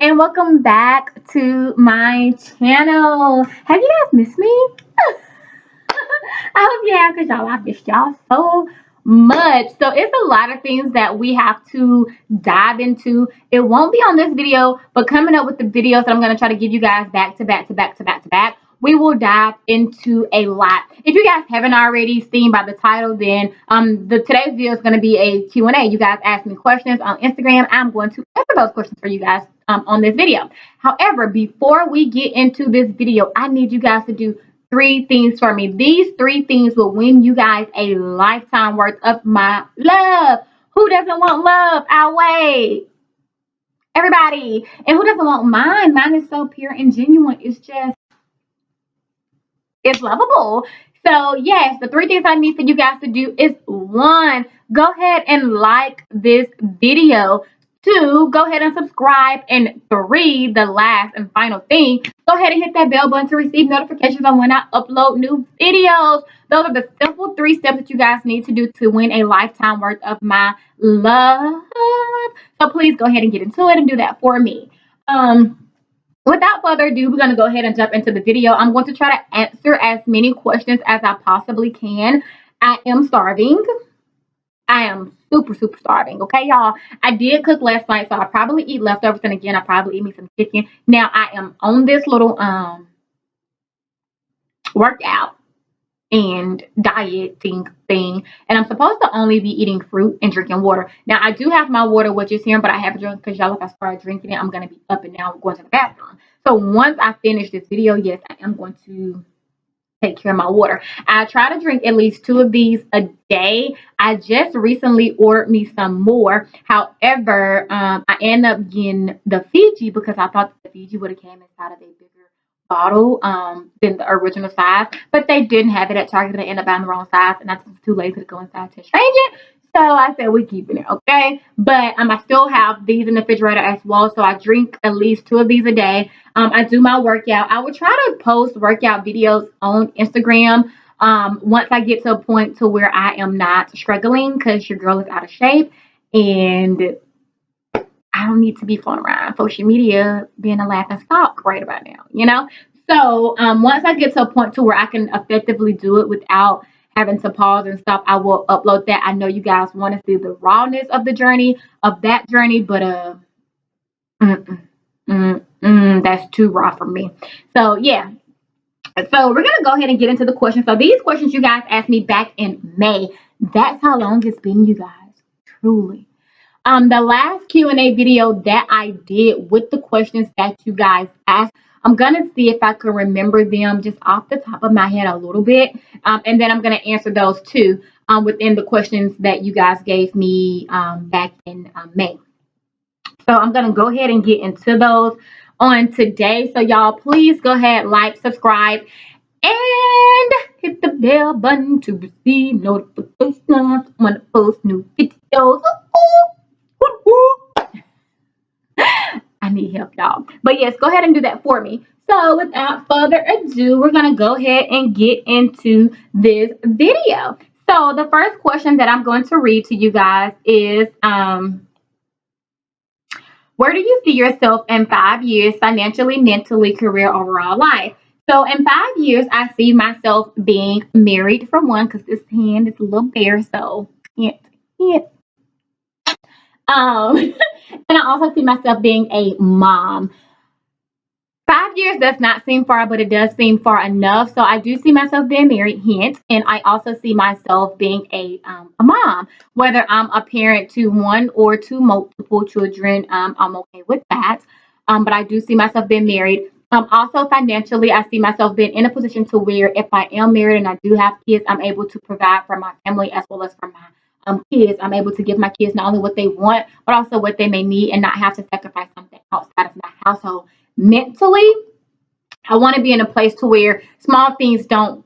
and welcome back to my channel. Have you guys missed me? I hope you have, because y'all, I missed y'all so much. So it's a lot of things that we have to dive into. It won't be on this video, but coming up with the videos that I'm going to try to give you guys back to back to back to back to back, we will dive into a lot. If you guys haven't already seen by the title, then today's video is going to be a Q&A. You guys ask me questions on Instagram. I'm going to answer those questions for you guys on this video. However, before we get into this video, I need you guys to do three things for me. These three things will win you guys a lifetime worth of my love. Who doesn't want love? I'll wait. Everybody. And who doesn't want mine? Mine is so pure and genuine. It's lovable. So yes, the three things I need for you guys to do is: one, go ahead and like this video. Two, go ahead and subscribe. And three, the last and final thing, go ahead and hit that bell button to receive notifications on when I upload new videos. Those are the simple 3 steps that you guys need to do to win a lifetime worth of my love. So please go ahead and get into it and do that for me. Without further ado, we're going to go ahead and jump into the video. I'm going to try to answer as many questions as I possibly can. I am starving. I am super, super starving. Okay, y'all? I did cook last night, so I'll probably eat leftovers. And again, I'll probably eat me some chicken. Now, I am on this little workout and dieting thing, and I'm supposed to only be eating fruit and drinking water. Now, I do have my water, which is here, but I haven't drunk because y'all, if I start drinking it, I'm going to be up and down going to the bathroom. So once I finish this video, yes, I am going to take care of my water. I try to drink at least 2 of these a day. I just recently ordered me some more. However, I ended up getting the Fiji because I thought the Fiji would have came inside of a bigger bottle than the original size, but they didn't have it at Target. I ended up buying the wrong size, and I was too lazy to go inside to change it. So I said we're keeping it, okay? But I still have these in the refrigerator as well. So I drink at least 2 of these a day. I do my workout. I would try to post workout videos on Instagram once I get to a point to where I am not struggling, because your girl is out of shape and I don't need to be floating around social media being a laughing stock right about now, you know? So once I get to a point to where I can effectively do it without having to pause and stop, I will upload that. I know you guys want to see the rawness of the journey, of that journey, but that's too raw for me. So yeah. So we're going to go ahead and get into the questions. So these questions you guys asked me back in May. That's how long it's been, you guys. Truly. The last Q&A video that I did with the questions that you guys asked, I'm going to see if I can remember them just off the top of my head a little bit. And then I'm going to answer those too within the questions that you guys gave me back in May. So I'm going to go ahead and get into those on today. So y'all, please go ahead, like, subscribe, and hit the bell button to receive notifications when I post new videos. I need help, y'all. But yes, go ahead and do that for me. So without further ado, we're going to go ahead and get into this video. So the first question that I'm going to read to you guys is, where do you see yourself in 5 years, financially, mentally, career, overall life? So in 5 years, I see myself being married, for one, because this hand is a little bare, so hint. And I also see myself being a mom. 5 years does not seem far, but it does seem far enough. So I do see myself being married, hint, and I also see myself being a mom. Whether I'm a parent to 1 or 2 multiple children, I'm okay with that. But I do see myself being married. Also financially, I see myself being in a position to where if I am married and I do have kids, I'm able to provide for my family as well as for my kids. I'm able to give my kids not only what they want, but also what they may need, and not have to sacrifice something outside of my household. Mentally, I want to be in a place to where small things don't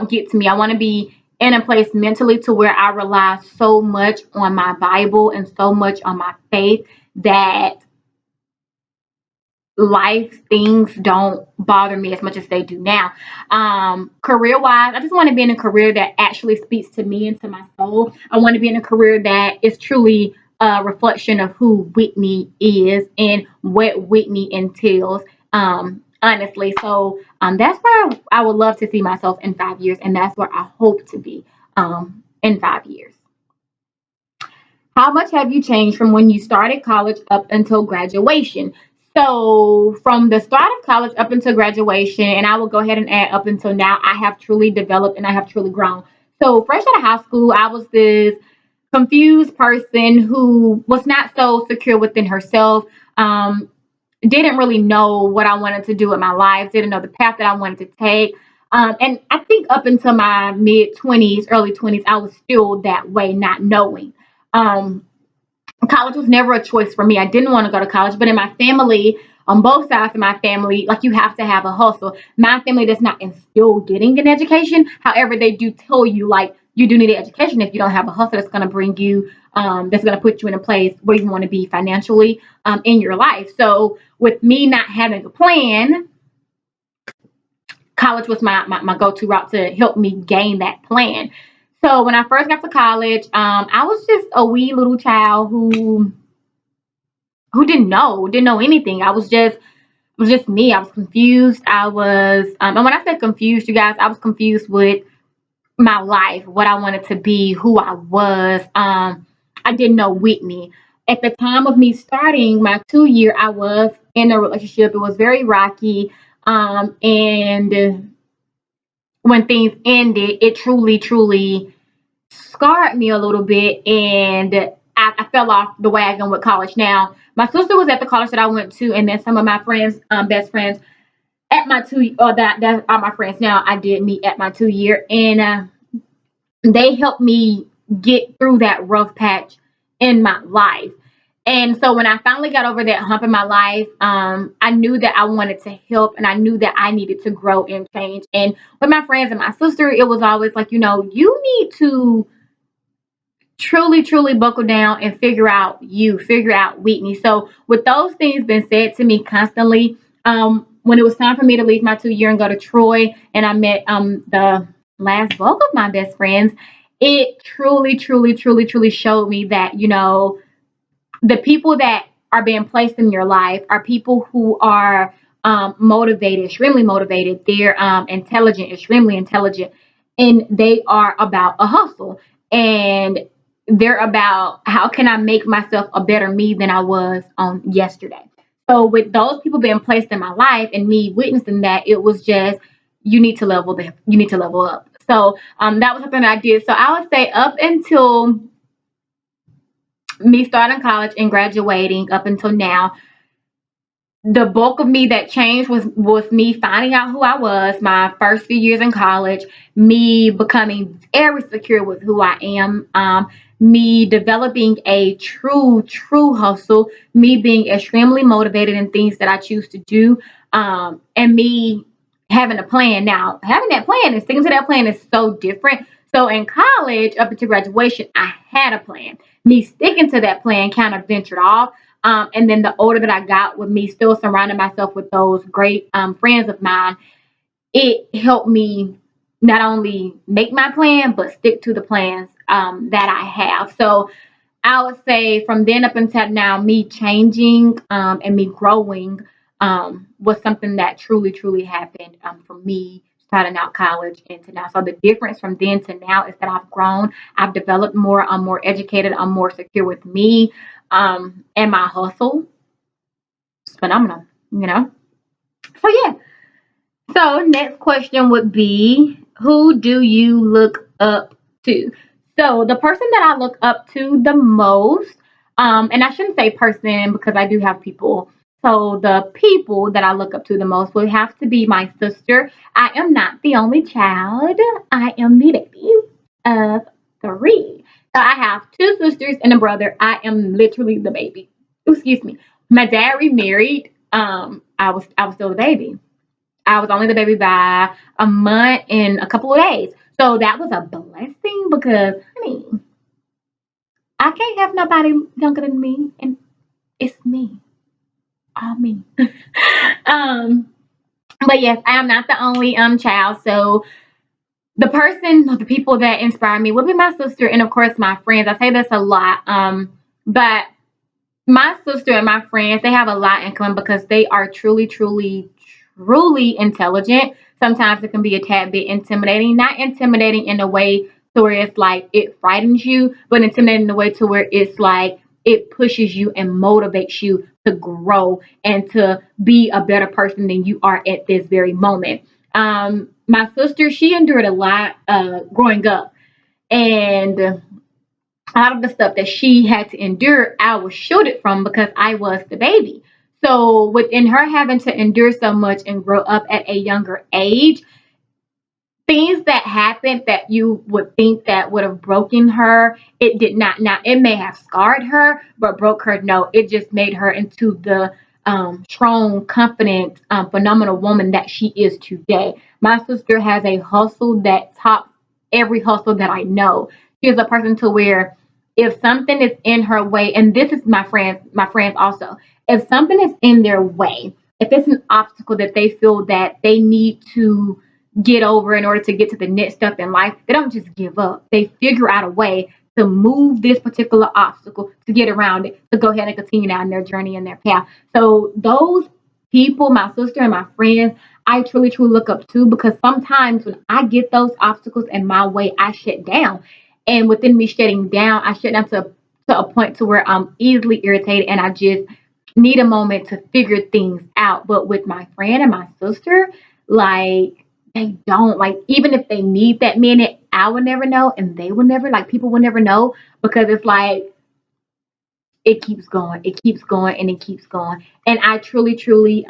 get to me. I want to be in a place mentally to where I rely so much on my Bible and so much on my faith that life things don't bother me as much as they do now. Career wise, I just want to be in a career that actually speaks to me and to my soul. I want to be in a career that is truly a reflection of who Whitney is and what Whitney entails. Honestly, so that's where I would love to see myself in 5 years, and that's where I hope to be in 5 years. How much have you changed from when you started college up until graduation? So, from the start of college up until graduation, and I will go ahead and add up until now, I have truly developed and I have truly grown. So, fresh out of high school, I was this confused person who was not so secure within herself. Didn't really know what I wanted to do with my life, didn't know the path that I wanted to take. And I think up until my mid 20s, early 20s, I was still that way, not knowing. Um, College was never a choice for me. I didn't want to go to college, but in my family, on both sides of my family, like you have to have a hustle. My family does not instill getting an education. However, they do tell you like you do need an education if you don't have a hustle that's going to bring you, that's going to put you in a place where you want to be financially in your life. So with me not having a plan, college was my go-to route to help me gain that plan. So when I first got to college, I was just a wee little child who didn't know anything. I was just me. I was confused. And when I said confused, you guys, I was confused with my life, what I wanted to be, who I was. I didn't know Whitney. At the time of me starting my 2 year, I was in a relationship. It was very rocky. And when things ended, it truly, truly scarred me a little bit, and I fell off the wagon with college. Now, my sister was at the college that I went to, and then some of my friends, best friends, at my that are my friends now. I did meet at my 2 year, and they helped me get through that rough patch in my life. And so when I finally got over that hump in my life, I knew that I wanted to help, and I knew that I needed to grow and change. And with my friends and my sister, it was always like, you need to truly, truly buckle down and figure out Whitney. So with those things been said to me constantly, when it was time for me to leave my 2 year and go to Troy, and I met the last bulk of my best friends, it truly, truly, truly, truly showed me that the people that are being placed in your life are people who are motivated, extremely motivated. They're intelligent, extremely intelligent, and they are about a hustle. And they're about how can I make myself a better me than I was on yesterday. So with those people being placed in my life and me witnessing that, it was just you need to level up. So that was something that I did. So I would say up until me starting college and graduating up until now, the bulk of me that changed was me finding out who I was my first few years in college, me becoming very secure with who I am, me developing a true hustle, me being extremely motivated in things that I choose to do, and me having a plan. Now, having that plan and sticking to that plan is so different. So in college, up until graduation, I had a plan. Me sticking to that plan kind of ventured off. And then the older that I got, with me still surrounding myself with those great friends of mine, it helped me not only make my plan, but stick to the plans that I have. So I would say from then up until now, me changing and me growing was something that truly, truly happened for me starting out college into now. So the difference from then to now is that I've grown, I've developed more, I'm more educated, I'm more secure with me, and my hustle is phenomenal, you know? So yeah. So next question would be, who do you look up to? So the person that I look up to the most, and I shouldn't say person because I do have people. So the people that I look up to the most would have to be my sister. I am not the only child. I am the baby of three. So I have two sisters and a brother. I am literally the baby. Excuse me. My dad remarried. I was still the baby. I was only the baby by a month and a couple of days. So that was a blessing because, I can't have nobody younger than me, and it's me, all me. um, but yes, I am not the only child. So the person, the people that inspire me would be my sister, and of course my friends. I say this a lot. But my sister and my friends, they have a lot in common because they are truly, truly, truly intelligent. Sometimes it can be a tad bit intimidating, not intimidating in a way to where it's like it frightens you, but intimidating in a way to where it's like it pushes you and motivates you to grow and to be a better person than you are at this very moment. My sister, she endured a lot growing up, and out of the stuff that she had to endure, I was shielded from because I was the baby. So within her having to endure so much and grow up at a younger age, things that happened that you would think that would have broken her, it did not. Now it may have scarred her, but broke her, no, it just made her into the strong, confident, phenomenal woman that she is today. My sister has a hustle that tops every hustle that I know. She is a person to where if something is in her way, and this is my friends also, if something is in their way, if it's an obstacle that they feel that they need to get over in order to get to the next step in life, they don't just give up. They figure out a way to move this particular obstacle to get around it, to go ahead and continue down their journey and their path. So those people, my sister and my friends, I truly, truly look up to because sometimes when I get those obstacles in my way, I shut down. And within me shutting down, I shut down to a point to where I'm easily irritated and I just need a moment to figure things out. But with my friend and my sister, like they don't like even if they need that minute, I would never know and they will never like people will never know because it's like it keeps going and it keeps going. And I truly, truly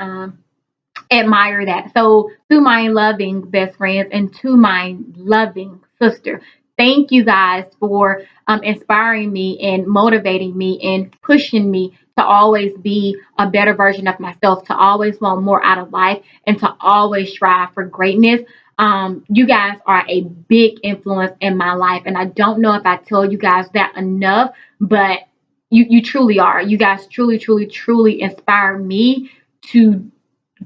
admire that. So, to my loving best friends and to my loving sister, thank you guys for inspiring me and motivating me and pushing me to always be a better version of myself, to always want more out of life, and to always strive for greatness. You guys are a big influence in my life, and I don't know if I tell you guys that enough, but you truly are. You guys truly, truly, truly inspire me to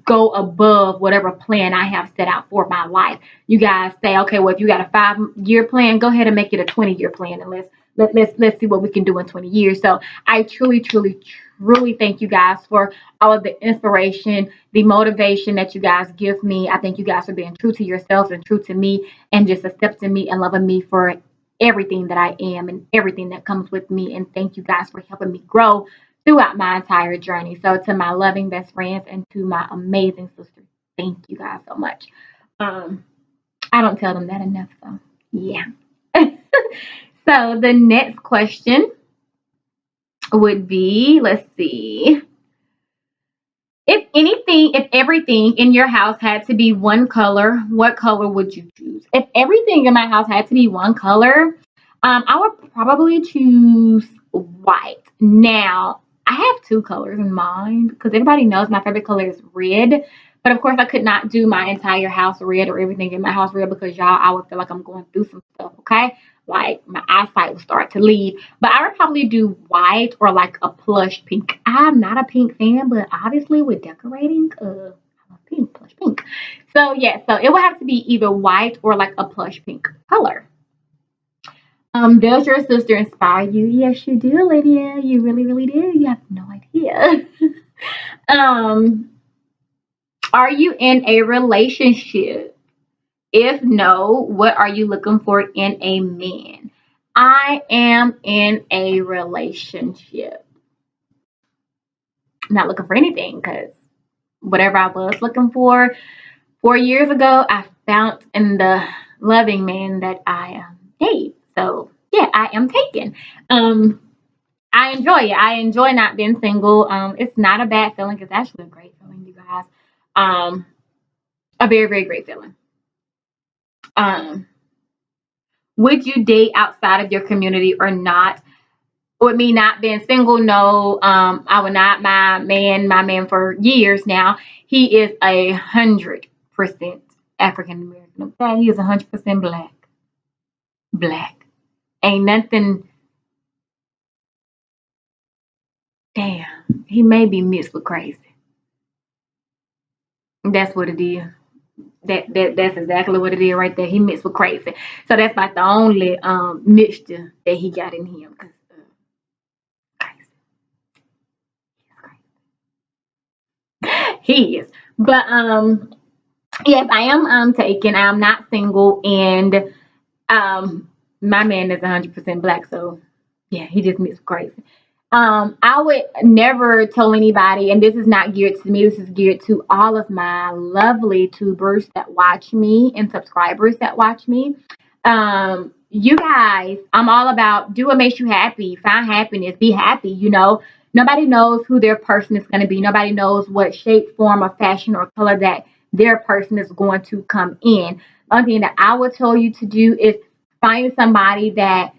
go above whatever plan I have set out for my life. You guys say, okay, well, if you got a 5-year plan, go ahead and make it a 20-year plan, and let's see what we can do in 20 years. So I truly, truly, truly thank you guys for all of the inspiration, the motivation that you guys give me. I thank you guys for being true to yourselves and true to me, and just accepting me and loving me for everything that I am and everything that comes with me. And thank you guys for helping me grow throughout my entire journey. So to my loving best friends and to my amazing sisters, thank you guys so much. Um, I don't tell them that enough, so yeah. So the next question would be, let's see. If everything in your house had to be one color, what color would you choose? If everything in my house had to be one color, I would probably choose white. Now, I have two colors in mind because everybody knows my favorite color is red. But of course, I could not do my entire house red or everything in my house red because y'all, I would feel like I'm going through some stuff, okay? Like my eyesight would start to leave. But I would probably do white or like a plush pink. I'm not a pink fan, but obviously with decorating, I'm a pink, plush pink. So yeah, so it would have to be either white or like a plush pink color. Does your sister inspire you? Yes, you do, Lydia. You really, really do. You have no idea. um, are you in a relationship? If no, what are you looking for in a man? I am in a relationship. I'm not looking for anything because whatever I was looking for 4 years ago, I found in the loving man that I date. So yeah, I am taken. Um, I enjoy it. I enjoy not being single. It's not a bad feeling. It's actually a great feeling, you guys. Um, a very, very great feeling. Um, would you date outside of your community or not? With me not being single, no. I would not. My man for years now. He is 100% African American. Okay, he is 100% black. Black. Ain't nothing. Damn. He may be mixed with crazy. That's what it is. That's exactly what it is right there. He mixed with crazy. So that's about the only mixture that he got in him. 'Cause, He is. But yes, I am taken. I'm not single, and my man is 100% black, so yeah, he just mixed crazy. I would never tell anybody, and this is not geared to me, this is geared to all of my lovely tubers that watch me and subscribers that watch me. You guys, I'm all about do what makes you happy, find happiness, be happy, you know. Nobody knows who their person is going to be. Nobody knows what shape, form, or fashion or color that their person is going to come in. The only thing that I would tell you to do is find somebody that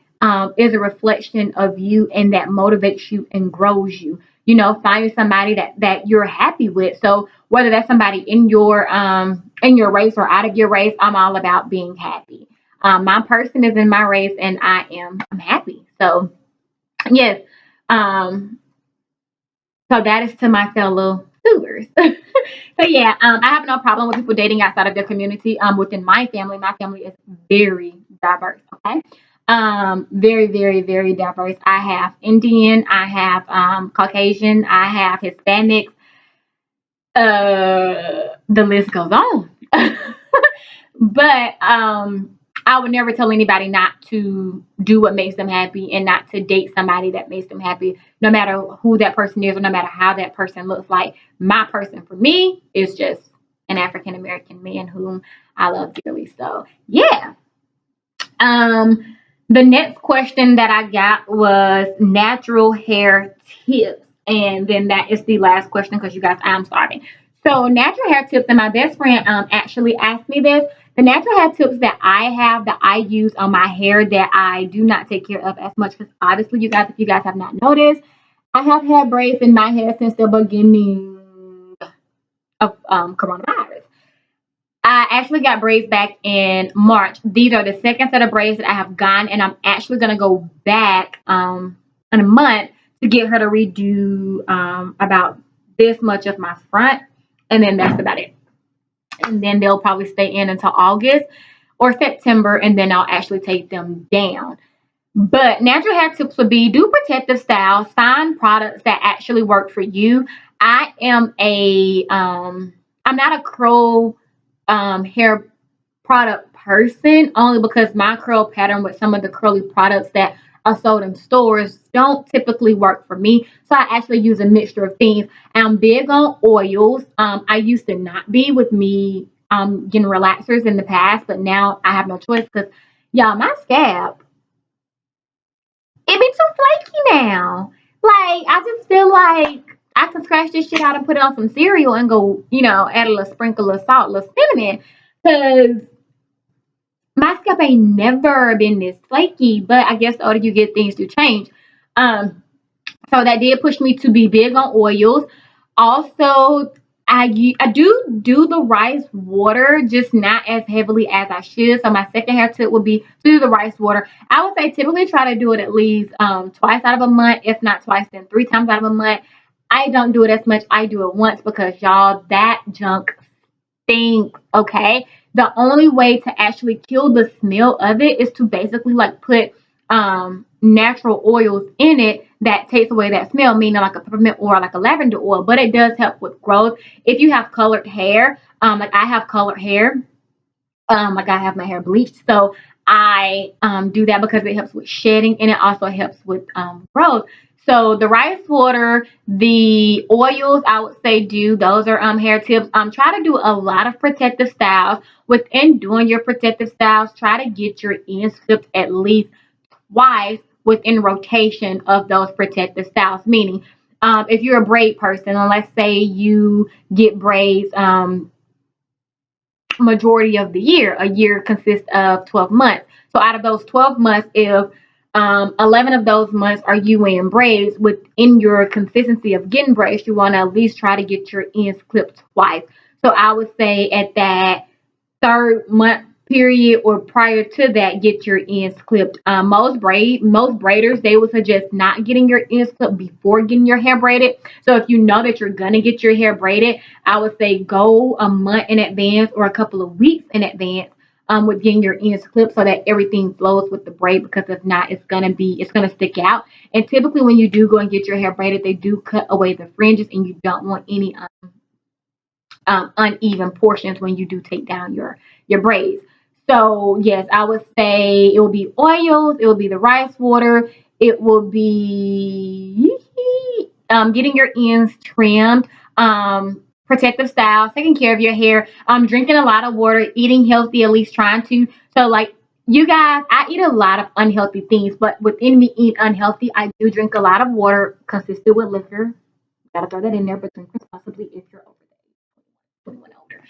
is a reflection of you and that motivates you and grows you. You know, find somebody that you're happy with. So whether that's somebody in your race or out of your race, I'm all about being happy. My person is in my race, and I'm happy. So yes, um, so that is to my fellow tubers. So yeah, I have no problem with people dating outside of their community. Within my family is very diverse. Okay, very, very, very diverse. I have Indian, I have Caucasian, I have Hispanics. The list goes on. But I would never tell anybody not to do what makes them happy and not to date somebody that makes them happy, no matter who that person is or no matter how that person looks like. My person for me is just an African American man whom I love dearly. So yeah. Um, the next question that I got was natural hair tips. And then that is the last question because you guys, I'm starving. So natural hair tips, and my best friend actually asked me this. The natural hair tips that I have that I use on my hair that I do not take care of as much because obviously you guys, if you guys have not noticed, I have had braids in my hair since the beginning of coronavirus. I actually got braids back in March. These are the second set of braids that I have gotten, and I'm actually gonna go back in a month to get her to redo about this much of my front, and then that's about it. And then they'll probably stay in until August or September, and then I'll actually take them down. But natural hair tips would be do protective styles, find products that actually work for you. I am I'm not a curl hair product person only because my curl pattern with some of the curly products that are sold in stores don't typically work for me. So I actually use a mixture of things. I'm big on oils. I used to not be with me getting relaxers in the past, but now I have no choice because y'all, my scalp it be too flaky now. Like I just feel like I can scratch this shit out and put it on some cereal and go, you know, add a little sprinkle of salt, a little cinnamon. Cause my scalp ain't never been this flaky, but I guess the older you get, things do change. Um, so that did push me to be big on oils. Also, I do the rice water, just not as heavily as I should. So my second hair tip would be to do the rice water. I would say typically try to do it at least twice out of a month, if not twice, then three times out of a month. I don't do it as much. I do it once because y'all that junk think, okay, the only way to actually kill the smell of it is to basically like put natural oils in it that takes away that smell, meaning like a peppermint or like a lavender oil, but it does help with growth. If you have colored hair, like I have colored hair, like I have my hair bleached, so I do that because it helps with shedding and it also helps with growth. So the rice water, the oils, I would say do those are hair tips. Try to do a lot of protective styles. Within doing your protective styles, try to get your ends clipped at least twice within rotation of those protective styles. Meaning, if you're a braid person, and let's say you get braids majority of the year. A year consists of 12 months. So out of those 12 months, if 11 of those months are you wearing braids within your consistency of getting braids, you want to at least try to get your ends clipped twice. So I would say at that third month period or prior to that, get your ends clipped. Most braiders they would suggest not getting your ends clipped before getting your hair braided. So if you know that you're gonna get your hair braided, I would say go a month in advance or a couple of weeks in advance with getting your ends clipped so that everything flows with the braid, because if not it's gonna stick out. And typically when you do go and get your hair braided, they do cut away the fringes and you don't want any uneven portions when you do take down your braids. So yes, I would say it will be oils, it will be the rice water, it will be getting your ends trimmed, protective styles, taking care of your hair, drinking a lot of water, eating healthy, at least trying to. So like you guys, I eat a lot of unhealthy things, but within me eat unhealthy, I do drink a lot of water consistent with liquor. Gotta throw that in there, but drink responsibly if you're over the age 21 older.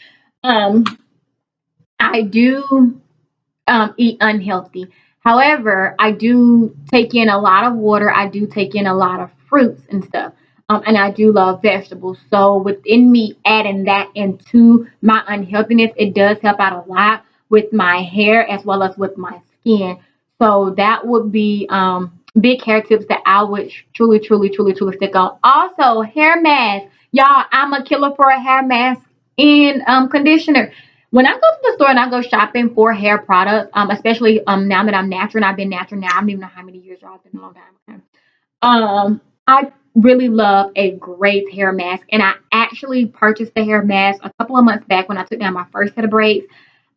I do eat unhealthy. However, I do take in a lot of water. I do take in a lot of fruits and stuff. And I do love vegetables. So within me adding that into my unhealthiness, it does help out a lot with my hair as well as with my skin. So that would be big hair tips that I would truly, truly, truly, truly stick on. Also, hair mask. Y'all, I'm a killer for a hair mask and conditioner. When I go to the store and I go shopping for hair products, especially now that I'm natural and I've been natural now, I don't even know how many years, y'all. It's been a long time. Okay. I really love a great hair mask, and I actually purchased the hair mask a couple of months back when I took down my first set of braids.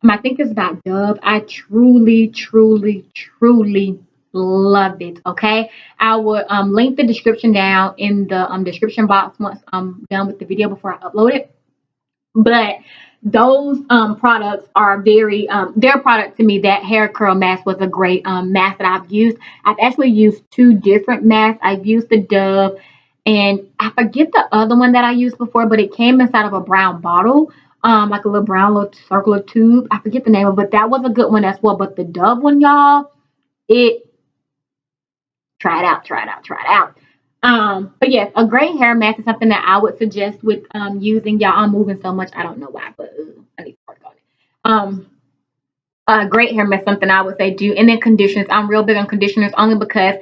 I think it's by Dove. I truly, truly, truly love it. Okay, I would link the description down in the description box once I'm done with the video before I upload it. But those products are very their product to me. That hair curl mask was a great mask that I've used. I've actually used two different masks. I've used the Dove, and I forget the other one that I used before, but it came inside of a brown bottle, like a little brown little circular tube. I forget the name of it, but that was a good one as well. But the Dove one, y'all, it try it out, try it out, try it out. But yes, a great hair mask is something that I would suggest with using. Y'all, I'm moving so much, I don't know why, but I need to work on it. A great hair mask, something I would say do, and then conditioners. I'm real big on conditioners only because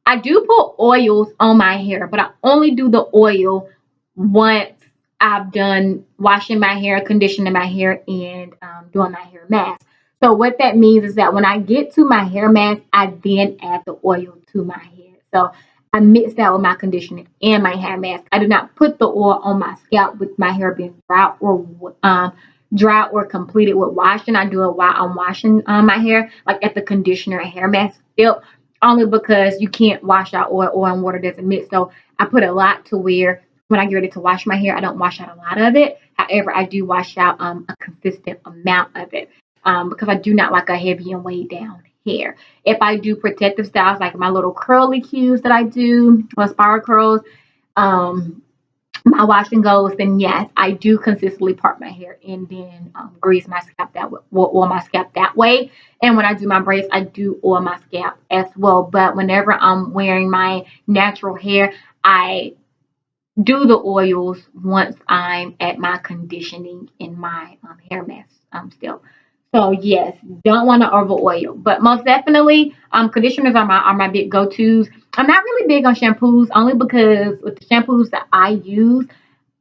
I do put oils on my hair, but I only do the oil once I've done washing my hair, conditioning my hair, and doing my hair mask. So what that means is that when I get to my hair mask, I then add the oil to my hair. So I mix that with my conditioner and my hair mask. I do not put the oil on my scalp with my hair being dry or completed with washing. I do it while I'm washing my hair, like at the conditioner and hair mask step, only because you can't wash out oil and water doesn't mix. So I put a lot to where when I get ready to wash my hair, I don't wash out a lot of it. However, I do wash out a consistent amount of it because I do not like a heavy and weighed down hair. If I do protective styles like my little curly cues that I do, or spiral curls, um, my wash and goes, then yes, I do consistently part my hair and then grease my scalp that way, oil my scalp that way. And when I do my braids, I do oil my scalp as well. But whenever I'm wearing my natural hair, I do the oils once I'm at my conditioning in my hair mask still. So yes, don't want to over oil, but most definitely, conditioners are my big go tos. I'm not really big on shampoos only because with the shampoos that I use,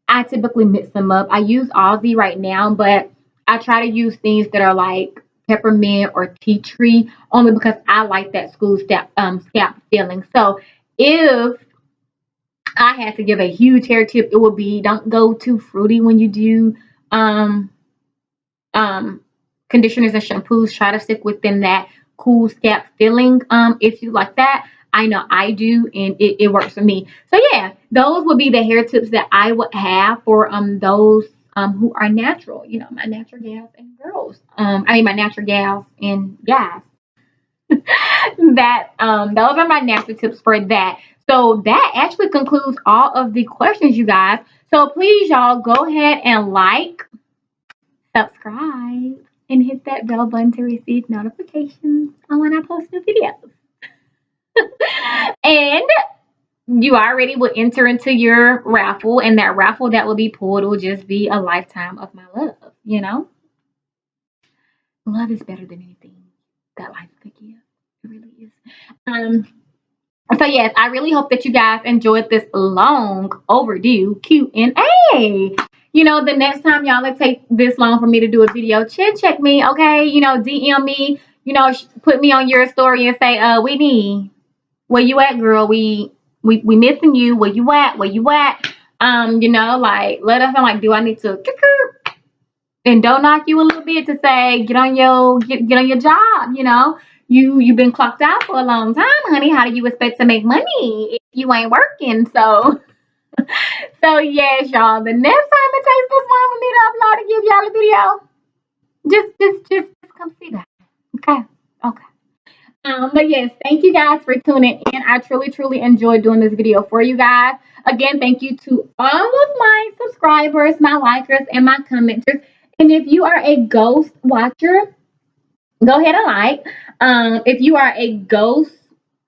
I typically mix them up. I use Aussie right now, but I try to use things that are like peppermint or tea tree only because I like that school scalp feeling. So if I had to give a huge hair tip, it would be don't go too fruity when you do um, um, conditioners and shampoos. Try to stick within that cool scalp feeling. If you like that, I know I do, and it works for me. So yeah, those would be the hair tips that I would have for those who are natural. You know, my natural gals and girls. I mean my natural gals and guys. That those are my natural tips for that. So that actually concludes all of the questions, you guys. So please, y'all, go ahead and like, subscribe, and hit that bell button to receive notifications on when I post new videos. And you already will enter into your raffle, and that raffle that will be pulled will just be a lifetime of my love. You know, love is better than anything that life could give. It really is. Um, So yes, I really hope that you guys enjoyed this long overdue Q&A. You know, the next time y'all it take this long for me to do a video, check me, okay? You know, DM me, you know, put me on your story and say, Whitney, where you at, girl? We missing you. Where you at? Where you at? You know, like let us know. Like, do I need to and don't knock you a little bit to say get on your job. You've been clocked out for a long time, honey. How do you expect to make money if you ain't working? So yes, y'all. The next time it takes this long for me to upload and give y'all a video, just come see that. Okay. Okay. But yes, thank you guys for tuning in. I truly, truly enjoyed doing this video for you guys. Again, thank you to all of my subscribers, my likers, and my commenters. And if you are a ghost watcher, go ahead and like. If you are a ghost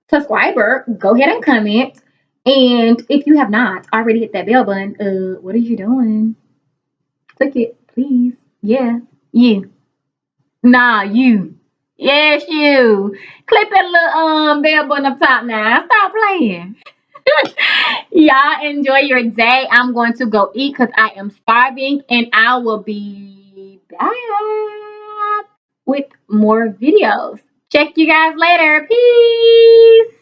subscriber, go ahead and comment. And if you have not already hit that bell button, what are you doing? Click it, please. Yeah, you. Nah, you. Yes, you. Click that little bell button up top now. Stop playing. Y'all enjoy your day. I'm going to go eat because I am starving, and I will be back with more videos. Check you guys later. Peace.